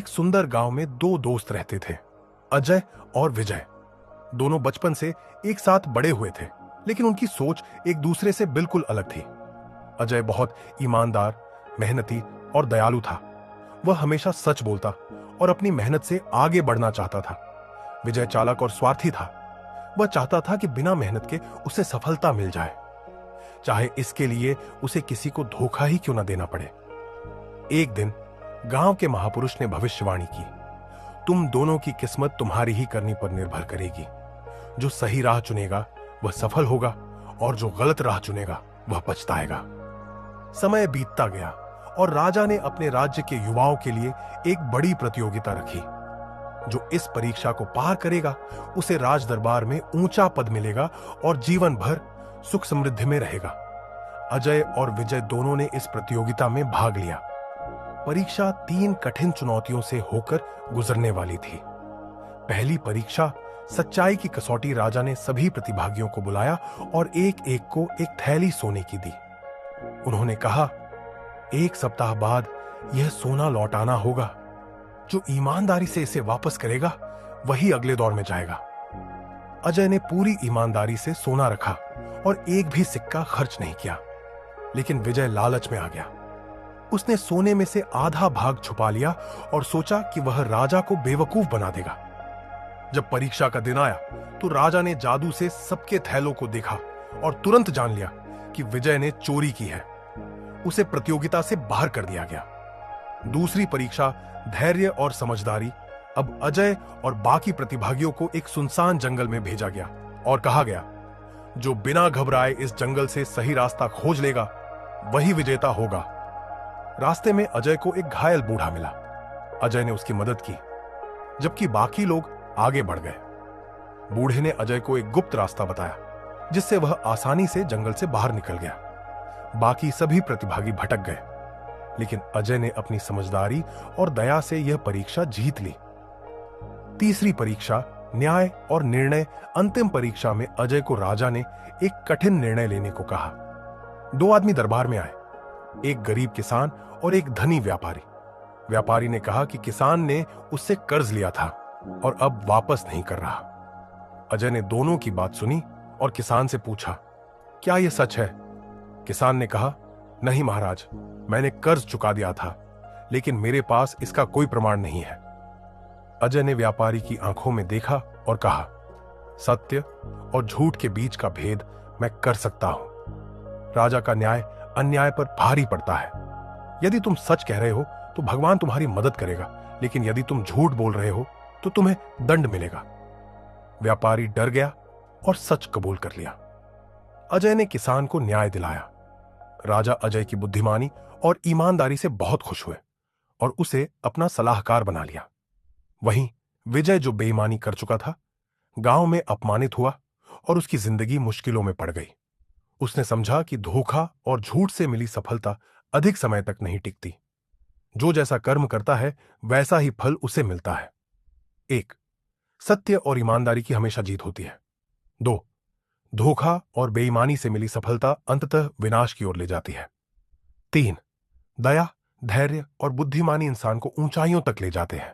सुंदर गांव में दो दोस्त रहते थे, अजय और विजय। दोनों बचपन से एक साथ बड़े हुए थे, लेकिन उनकी सोच एक दूसरे से बिल्कुल अलग थी। अजय बहुत ईमानदार, मेहनती और दयालु था। वह हमेशा सच बोलता और अपनी मेहनत से आगे बढ़ना चाहता था। विजय चालाक और स्वार्थी था। वह चाहता था कि बिना मेहनत के उसे सफलता मिल जाए, चाहे इसके लिए उसे किसी को धोखा ही क्यों न देना पड़े। एक दिन गांव के महापुरुष ने भविष्यवाणी की, तुम दोनों की किस्मत तुम्हारी ही करनी पर निर्भर करेगी। जो सही राह चुनेगा वह सफल होगा और जो गलत राह चुनेगा वह पछताएगा। समय बीतता गया और राजा ने अपने राज्य के युवाओं के लिए एक बड़ी प्रतियोगिता रखी। जो इस परीक्षा को पार करेगा उसे राज दरबार में ऊंचा पद मिलेगा और जीवन भर सुख समृद्धि में रहेगा। अजय और विजय दोनों ने इस प्रतियोगिता में भाग लिया। परीक्षा 3 कठिन चुनौतियों से होकर गुजरने वाली थी। पहली परीक्षा सच्चाई की कसौटी। राजा ने सभी प्रतिभागियों को बुलाया और एक एक को एक थैली सोने की दी। उन्होंने कहा, 1 सप्ताह बाद यह सोना लौटाना होगा। जो ईमानदारी से इसे वापस करेगा वही अगले दौर में जाएगा। अजय ने पूरी ईमानदारी से सोना रखा और एक भी सिक्का खर्च नहीं किया, लेकिन विजय लालच में आ गया। उसने सोने में से आधा भाग छुपा लिया और सोचा कि वह राजा को बेवकूफ बना देगा। जब परीक्षा का दिन आया तो राजा ने जादू से सबके थैलों को देखा और तुरंत जान लिया कि विजय ने चोरी की है। उसे प्रतियोगिता से बाहर कर दिया गया। दूसरी परीक्षा धैर्य और समझदारी। अब अजय और बाकी प्रतिभागियों को एक सुनसान जंगल में भेजा गया और कहा गया, जो बिना घबराए इस जंगल से सही रास्ता खोज लेगा वही विजेता होगा। रास्ते में अजय को एक घायल बूढ़ा मिला। अजय ने उसकी मदद की, जबकि बाकी लोग आगे बढ़ गए। बूढ़े ने अजय को एक गुप्त रास्ता बताया, जिससे वह आसानी से जंगल से बाहर निकल गया। बाकी सभी प्रतिभागी भटक गए, लेकिन अजय ने अपनी समझदारी और दया से यह परीक्षा जीत ली। तीसरी परीक्षा न्याय और निर्णय। अंतिम परीक्षा में अजय को राजा ने एक कठिन निर्णय लेने को कहा। 2 आदमी दरबार में आए, एक गरीब किसान और एक धनी व्यापारी। व्यापारी ने कहा कि किसान ने उससे कर्ज लिया था और अब वापस नहीं कर रहा। अजय ने दोनों की बात सुनी और किसान से पूछा, क्या यह सच है? किसान ने कहा, नहीं महाराज, मैंने कर्ज चुका दिया था, लेकिन मेरे पास इसका कोई प्रमाण नहीं है। अजय ने व्यापारी की आंखों में देखा और कहा, सत्य और झूठ के बीच का भेद मैं कर सकता हूं। राजा का न्याय अन्याय पर भारी पड़ता है। यदि तुम सच कह रहे हो तो भगवान तुम्हारी मदद करेगा, लेकिन यदि तुम झूठ बोल रहे हो तो तुम्हें दंड मिलेगा। व्यापारी डर गया और सच कबूल कर लिया। अजय ने किसान को न्याय दिलाया। राजा अजय की बुद्धिमानी और ईमानदारी से बहुत खुश हुए और उसे अपना सलाहकार बना लिया। वहीं विजय, जो बेईमानी कर चुका था, गांव में अपमानित हुआ और उसकी जिंदगी मुश्किलों में पड़ गई। उसने समझा कि धोखा और झूठ से मिली सफलता अधिक समय तक नहीं टिकती। जो जैसा कर्म करता है वैसा ही फल उसे मिलता है। 1. सत्य और ईमानदारी की हमेशा जीत होती है। 2. धोखा और बेईमानी से मिली सफलता अंततः विनाश की ओर ले जाती है। 3. दया, धैर्य और बुद्धिमानी इंसान को ऊंचाइयों तक ले जाते हैं।